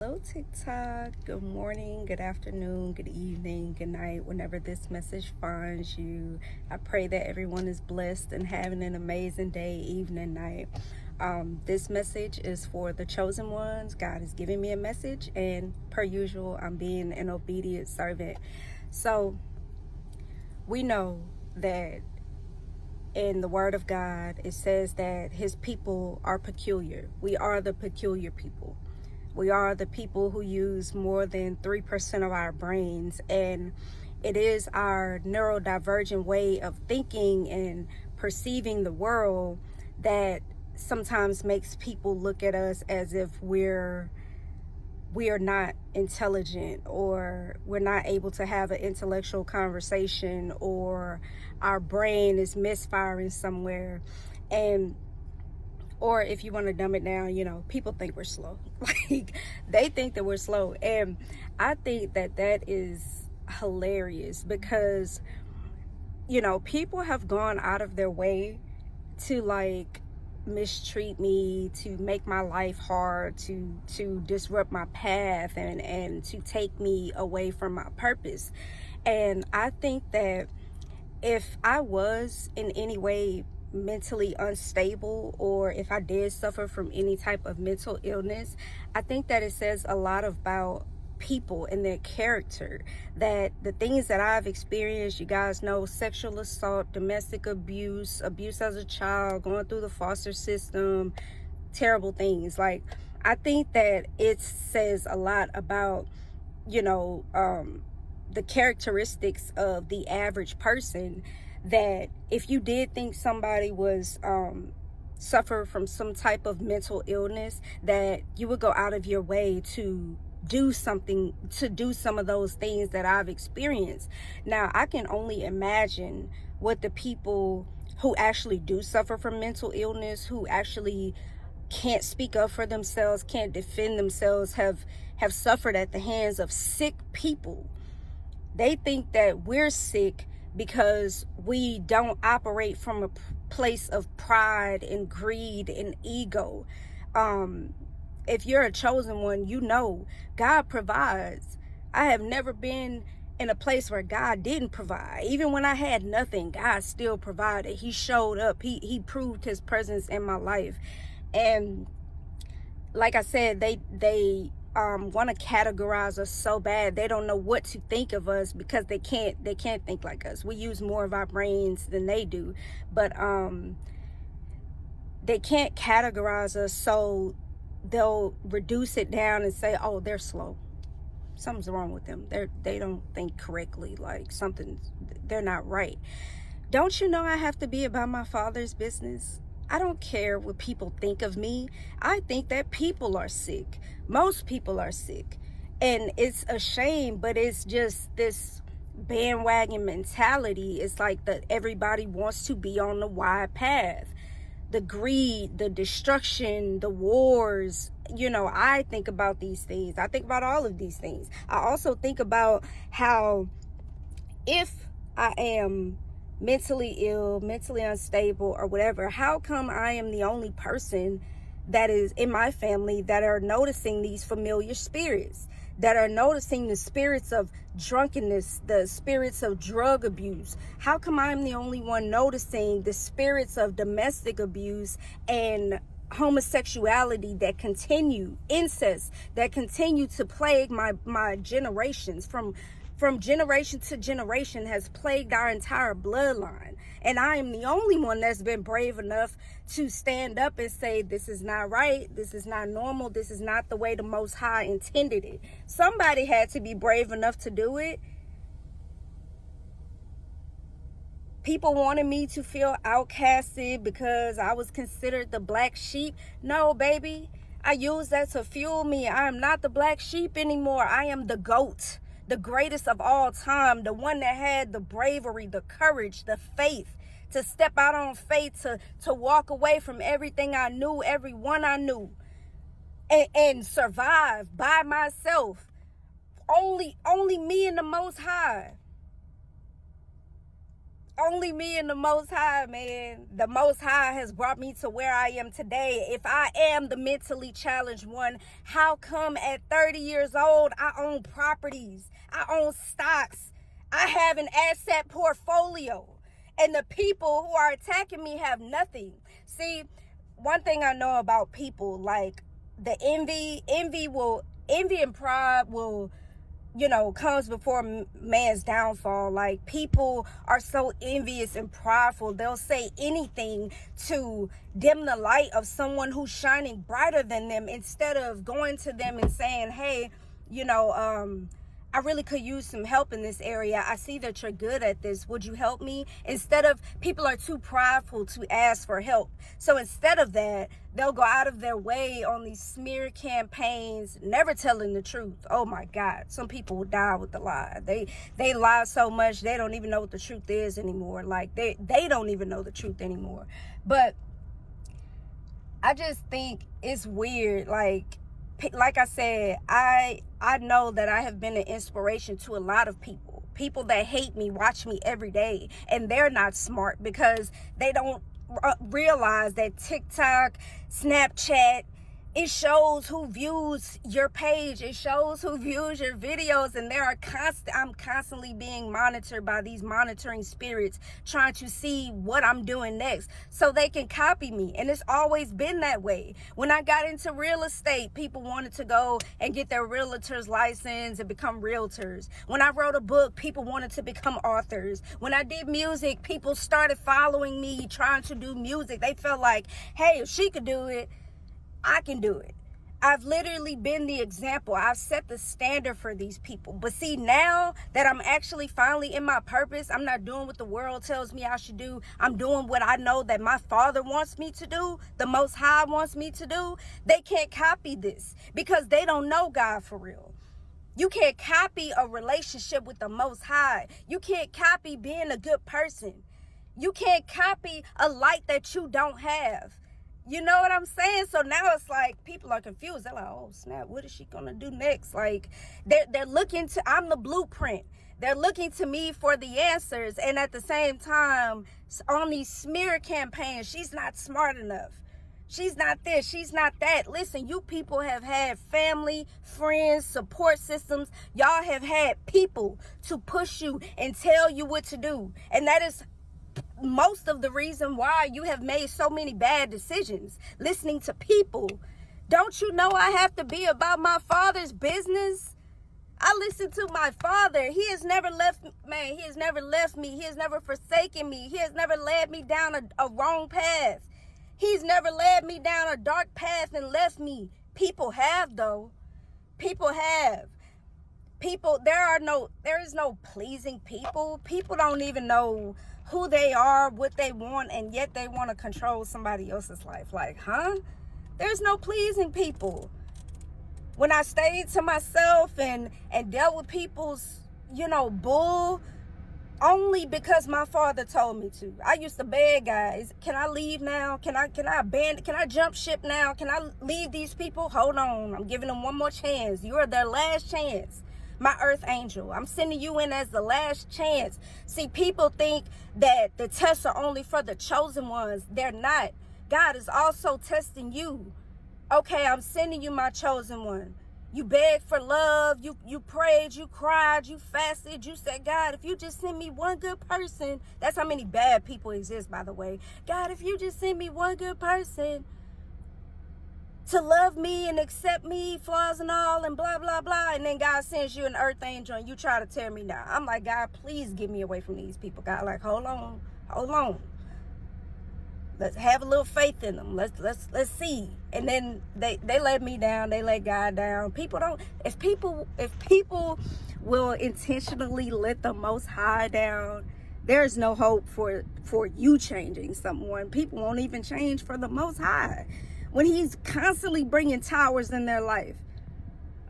Hello, TikTok. Good morning, good afternoon, good evening, good night, whenever this message finds you. I pray that everyone is blessed and having an amazing day, evening, night. This message is for the chosen ones. God is giving me a message, and per usual, I'm being an obedient servant. So, we know that in the Word of God, it says that His people are peculiar. We are the peculiar people. We are the people who use more than 3% of our brains, and it is our neurodivergent way of thinking and perceiving the world that sometimes makes people look at us as if we are not intelligent, or we're not able to have an intellectual conversation, or our brain is misfiring somewhere. And or if you want to dumb it down, people think we're slow. Like, they think that we're slow. And I think that that is hilarious because, people have gone out of their way to like mistreat me, to make my life hard, to disrupt my path, and to take me away from my purpose. And I think that if I was in any way mentally unstable, or if I did suffer from any type of mental illness, I think that it says a lot about people and their character. That the things that I've experienced, you guys know, sexual assault, domestic abuse, abuse as a child, going through the foster system, terrible things. Like, I think that it says a lot about, you know, the characteristics of the average person, that if you did think somebody was suffer from some type of mental illness, that you would go out of your way to do something, to do some of those things that I've experienced. Now, I can only imagine what the people who actually do suffer from mental illness, who actually can't speak up for themselves, can't defend themselves, have suffered at the hands of sick people. They think that we're sick because we don't operate from a place of pride and greed and ego. If you're a chosen one, God provides. I have never been in a place where God didn't provide. Even when I had nothing, God still provided. He showed up. He proved his presence in my life. And like I said, they want to categorize us so bad. They don't know what to think of us because they can't think like us. We use more of our brains than they do, but they can't categorize us, so they'll reduce it down and say, oh, they're slow, something's wrong with them, they don't think correctly, like they're not right. Don't you know I have to be about my Father's business? I don't care what people think of me. I think that people are sick. Most people are sick. And it's a shame, but it's just this bandwagon mentality. It's like that everybody wants to be on the wide path. The greed, the destruction, the wars. I think about these things. I think about all of these things. I also think about how, if I am mentally ill, mentally unstable, or whatever, how come I am the only person that is in my family that are noticing these familiar spirits, that are noticing the spirits of drunkenness, the spirits of drug abuse? How come I'm the only one noticing the spirits of domestic abuse and homosexuality that continue, incest that continue to plague my generations, from generation to generation, has plagued our entire bloodline? And I am the only one that's been brave enough to stand up and say, this is not right, this is not normal, this is not the way the Most High intended it. Somebody had to be brave enough to do it. People wanted me to feel outcasted because I was considered the black sheep. No, baby, I use that to fuel me. I am not the black sheep anymore. I am the GOAT, the greatest of all time, the one that had the bravery, the courage, the faith to step out on faith, to walk away from everything I knew, everyone I knew, and survive by myself. Only me and the Most High. only me and the Most High, man. The Most High has brought me to where I am today. If I am the mentally challenged one, how come at 30 years old, I own properties, I own stocks, I have an asset portfolio, and the people who are attacking me have nothing? See, one thing I know about people, like the envy and pride will, comes before man's downfall. Like, people are so envious and prideful, they'll say anything to dim the light of someone who's shining brighter than them, instead of going to them and saying, hey, I really could use some help in this area. I see that you're good at this. Would you help me? Instead of, people are too prideful to ask for help. So instead of that, they'll go out of their way on these smear campaigns, never telling the truth. Oh my God. Some people will die with the lie. They lie so much, they don't even know what the truth is anymore. Like, they don't even know the truth anymore. But I just think it's weird. Like I said, I know that I have been an inspiration to a lot of people. People that hate me watch me every day, and they're not smart because they don't realize that TikTok, Snapchat, it shows who views your page. It shows who views your videos, and I'm constantly being monitored by these monitoring spirits, trying to see what I'm doing next so they can copy me. And it's always been that way. When I got into real estate, people wanted to go and get their realtor's license and become realtors. When I wrote a book, people wanted to become authors. When I did music, people started following me, trying to do music. They felt like, hey, if she could do it, I can do it. I've literally been the example. I've set the standard for these people. But see, now that I'm actually finally in my purpose, I'm not doing what the world tells me I should do. I'm doing what I know that my Father wants me to do, the Most High wants me to do. They can't copy this because they don't know God for real. You can't copy a relationship with the Most High. You can't copy being a good person. You can't copy a light that you don't have. You know what I'm saying? So now it's like people are confused. They're like, oh snap, what is she gonna do next? Like, they're looking to, I'm the blueprint. They're looking to me for the answers. And at the same time, on these smear campaigns, she's not smart enough. She's not this, she's not that. Listen, you people have had family, friends, support systems. Y'all have had people to push you and tell you what to do. And that is most of the reason why you have made so many bad decisions, listening to people. Don't you know I have to be about my Father's business? I listen to my Father. He has never left, man. He has never left me. He has never forsaken me. He has never led me down a wrong path. He's never led me down a dark path and left me. People have, though. People have. People, there is no pleasing people. People don't even know who they are, what they want, and yet they want to control somebody else's life. Like, huh? There's no pleasing people. When I stayed to myself and dealt with people's, bull, only because my Father told me to. I used to beg guys, can I leave now? Can I abandon? Can I jump ship now? Can I leave these people? Hold on. I'm giving them one more chance. You are their last chance. My earth angel, I'm sending you in as the last chance. See, people think that the tests are only for the chosen ones. They're not. God is also testing you. Okay, I'm sending you my chosen one. You begged for love. You prayed. You cried. You fasted. You said, God, if you just send me one good person. That's how many bad people exist, by the way. God, if you just send me one good person to love me and accept me, flaws and all, and blah, blah, blah. And then God sends you an earth angel and you try to tear me down. I'm like, God, please get me away from these people. God, like, hold on. Let's have a little faith in them. Let's see. And then they let me down. They let God down. If people will intentionally let the Most High down, there's no hope for you changing someone. People won't even change for the Most High when he's constantly bringing towers in their life.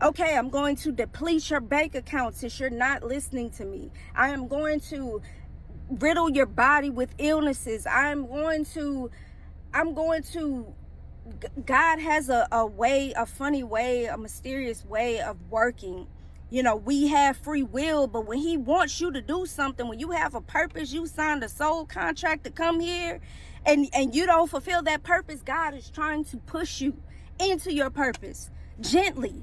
Okay, I'm going to deplete your bank account since you're not listening to me. I am going to riddle your body with illnesses. God has a funny way, a mysterious way of working. You know, we have free will, but when he wants you to do something, when you have a purpose, you signed a soul contract to come here, and you don't fulfill that purpose, God is trying to push you into your purpose gently.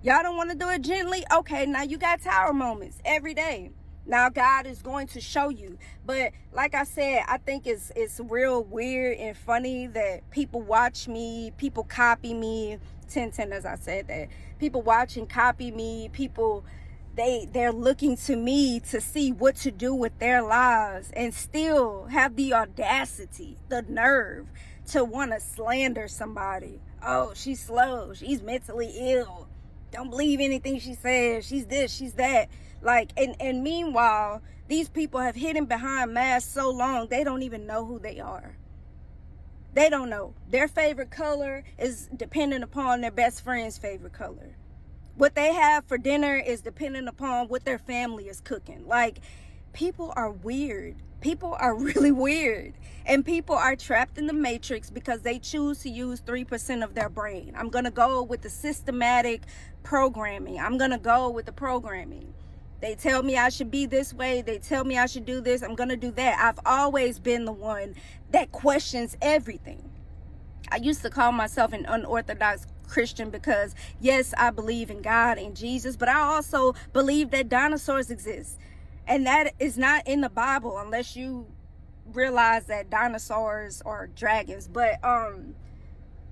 Y'all don't want to do it gently? Okay, now you got tower moments every day. Now God is going to show you. But like I said, I think it's real weird and funny that people watch me, people copy me. 10 as I said that. People watch and copy me. People, they're looking to me to see what to do with their lives, and still have the audacity, the nerve to want to slander somebody. Oh, she's slow. She's mentally ill. Don't believe anything she says. She's this, she's that. Like, and meanwhile, these people have hidden behind masks so long, they don't even know who they are. They don't know. Their favorite color is dependent upon their best friend's favorite color. What they have for dinner is dependent upon what their family is cooking. Like, people are weird. People are really weird. And people are trapped in the matrix because they choose to use 3% of their brain. I'm going to go with the systematic programming. I'm going to go with the programming. They tell me I should be this way. They tell me I should do this. I'm going to do that. I've always been the one that questions everything. I used to call myself an unorthodox Christian because, yes, I believe in God and Jesus, but I also believe that dinosaurs exist. And that is not in the Bible unless you realize that dinosaurs are dragons. But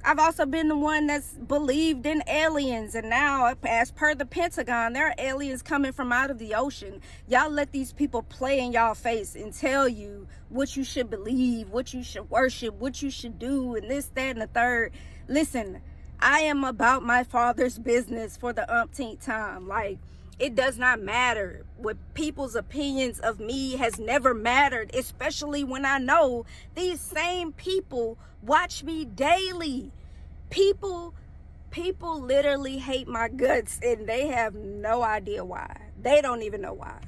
I've also been the one that's believed in aliens, and now, as per the Pentagon, there are aliens coming from out of the ocean. Y'all let these people play in y'all face and tell you what you should believe, what you should worship, what you should do, and this, that, and the third. Listen, I am about my Father's business for the umpteenth time. Like, it does not matter. What people's opinions of me has never mattered, especially when I know these same people watch me daily. People literally hate my guts, and they have no idea why. They don't even know why.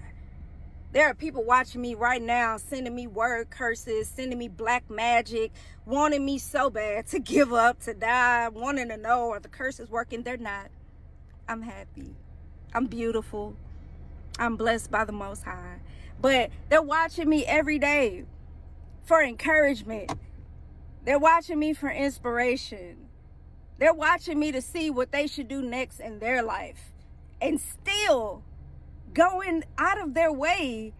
There are people watching me right now, sending me word curses, sending me black magic, wanting me so bad to give up, to die, wanting to know, are the curses working? They're not. I'm happy. I'm beautiful. I'm blessed by the Most High. But they're watching me every day for encouragement. They're watching me for inspiration. They're watching me to see what they should do next in their life. And still going out of their way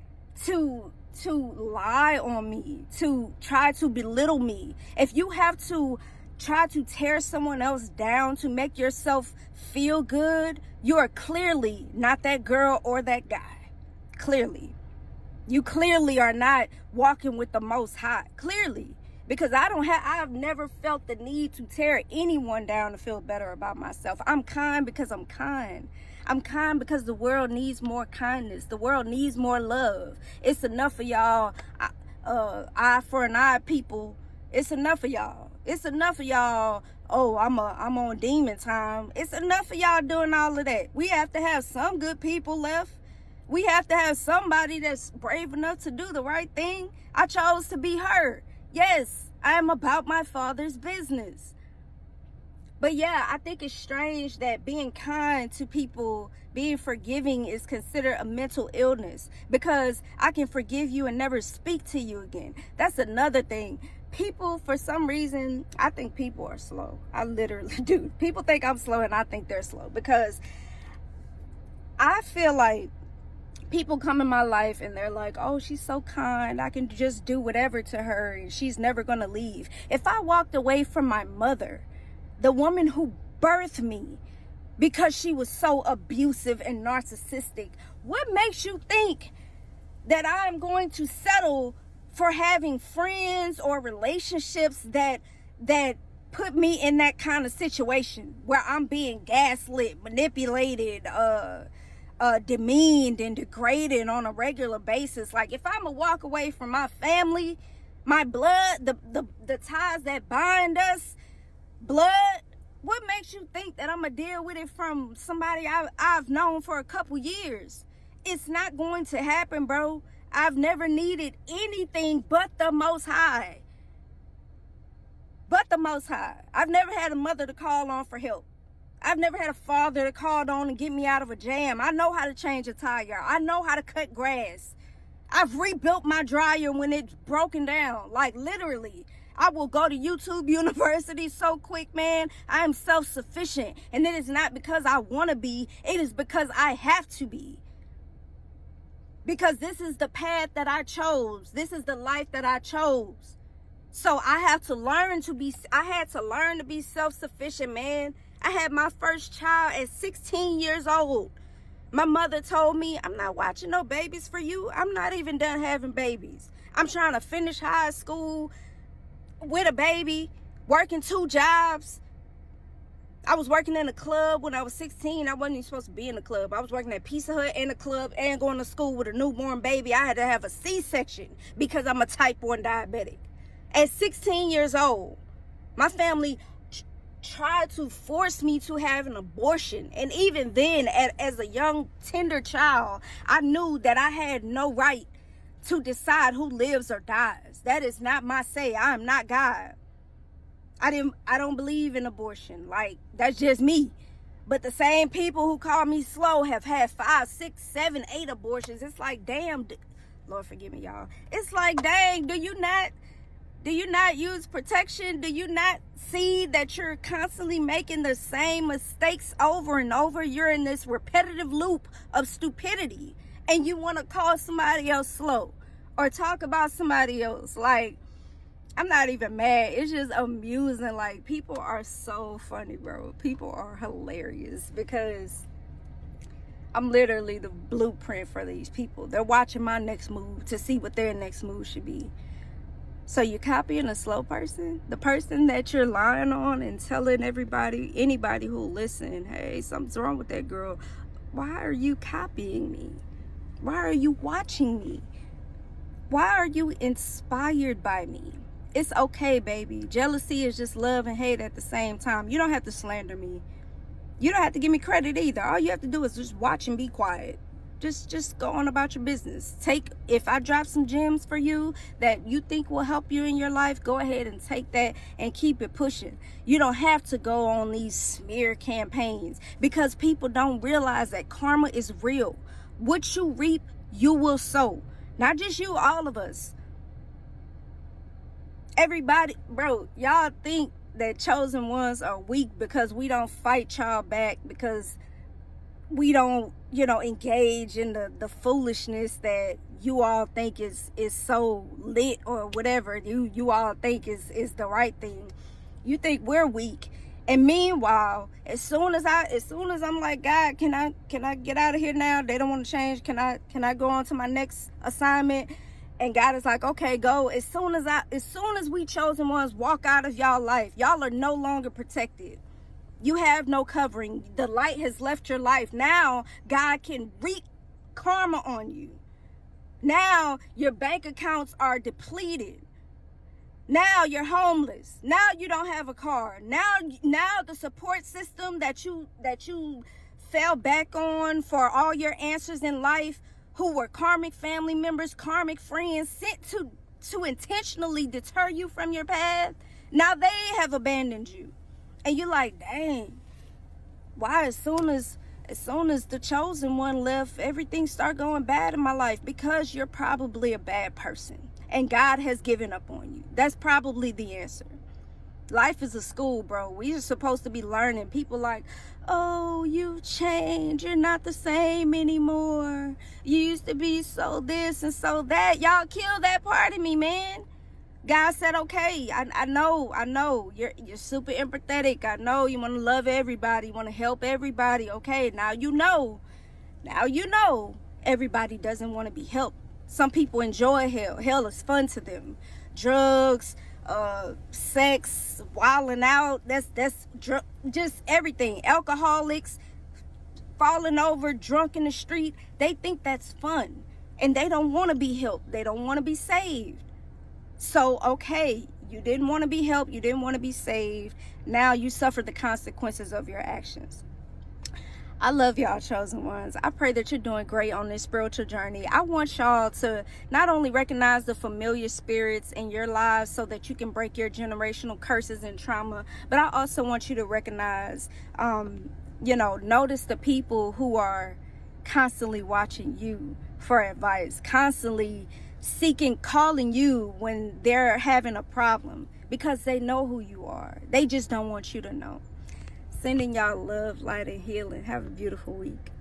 to lie on me, to try to belittle me. If you have to try to tear someone else down to make yourself feel good, you are clearly not that girl or that guy. Clearly. You clearly are not walking with the Most High. Clearly. Because I've never felt the need to tear anyone down to feel better about myself. I'm kind because I'm kind. I'm kind because the world needs more kindness. The world needs more love. It's enough of y'all eye for an eye people. It's enough of y'all. It's enough of y'all, oh, I'm on demon time. It's enough of y'all doing all of that. We have to have some good people left. We have to have somebody that's brave enough to do the right thing. I chose to be her. Yes, I am about my Father's business. But yeah, I think it's strange that being kind to people, being forgiving is considered a mental illness, because I can forgive you and never speak to you again. That's another thing. People, for some reason, I think people are slow. I literally do. People think I'm slow, and I think they're slow, because I feel like people come in my life and they're like, oh, she's so kind, I can just do whatever to her and she's never gonna leave. If I walked away from my mother, the woman who birthed me, because she was so abusive and narcissistic, what makes you think that I'm going to settle for having friends or relationships that put me in that kind of situation where I'm being gaslit, manipulated, demeaned and degraded on a regular basis? Like, if I'm gonna walk away from my family, my blood, the ties that bind us, blood, what makes you think that I'm gonna deal with it from somebody I've known for a couple years? It's not going to happen, bro. I've never needed anything but the Most High. But the Most High. I've never had a mother to call on for help. I've never had a father that called on and get me out of a jam. I know how to change a tire. I know how to cut grass. I've rebuilt my dryer when it's broken down. Like, literally. I will go to YouTube University so quick, man. I am self-sufficient. And it is not because I want to be. It is because I have to be. Because this is the path that I chose. This is the life that I chose. So I had to learn to be self-sufficient, man. I had my first child at 16 years old. My mother told me, I'm not watching no babies for you. I'm not even done having babies. I'm trying to finish high school with a baby, working 2 jobs. I was working in a club when I was 16. I wasn't even supposed to be in the club. I was working at Pizza Hut and a club and going to school with a newborn baby. I had to have a C-section because I'm a type 1 diabetic. At 16 years old, my family tried to force me to have an abortion. And even then, as a young, tender child, I knew that I had no right to decide who lives or dies. That is not my say. I am not God. I don't believe in abortion. Like, that's just me. But the same people who call me slow have had 5, 6, 7, 8 abortions. It's like, damn, Lord forgive me, y'all. It's like, dang, do you not use protection? Do you not see that you're constantly making the same mistakes over and over? You're in this repetitive loop of stupidity, and you want to call somebody else slow or talk about somebody else. Like, I'm not even mad. It's just amusing. Like, people are so funny, bro. People are hilarious because I'm literally the blueprint for these people. They're watching my next move to see what their next move should be. So you're copying a slow person, the person that you're lying on and telling everybody, anybody who'll listen, hey, something's wrong with that girl. Why are you copying me? Why are you watching me? Why are you inspired by me? It's okay, baby. Jealousy is just love and hate at the same time. You don't have to slander me. You don't have to give me credit either. All you have to do is just watch and be quiet. Just go on about your business. If I drop some gems for you that you think will help you in your life, go ahead and take that and keep it pushing. You don't have to go on these smear campaigns because people don't realize that karma is real. What you reap, you will sow. Not just you, all of us. Everybody, bro, y'all think that chosen ones are weak because we don't fight y'all back, because we don't, engage in the foolishness that you all think is so lit or whatever you all think is the right thing. You think we're weak. And meanwhile, as soon as I'm like, God, can I get out of here now? They don't want to change. Can I go on to my next assignment? And God is like, okay, go. As soon as we chosen ones walk out of y'all life, y'all are no longer protected. You have no covering. The light has left your life. Now God can wreak karma on you. Now your bank accounts are depleted. Now you're homeless. Now you don't have a car. Now the support system that you fell back on for all your answers in life, who were karmic family members, karmic friends sent to intentionally deter you from your path, now they have abandoned you. And you're like, dang, why as soon as the chosen one left, everything started going bad in my life? Because you're probably a bad person and God has given up on you. That's probably the answer. Life is a school, bro. We are supposed to be learning. People like, oh, you've changed. You're not the same anymore. You used to be so this and so that. Y'all kill that part of me, man. God said, okay, I know you're super empathetic. I know you want to love everybody, you want to help everybody. Okay, now you know everybody doesn't want to be helped. Some people enjoy hell. Hell is fun to them. Drugs, sex, wilding out, just everything. Alcoholics, falling over, drunk in the street, they think that's fun. And they don't want to be helped. They don't want to be saved. So, okay, you didn't want to be helped, you didn't want to be saved. Now you suffer the consequences of your actions. I love y'all, chosen ones. I pray that you're doing great on this spiritual journey. I want y'all to not only recognize the familiar spirits in your lives so that you can break your generational curses and trauma, but I also want you to recognize notice the people who are constantly watching you for advice, constantly calling you when they're having a problem, because they know who you are. They just don't want you to know. Sending y'all love, light, and healing. Have a beautiful week.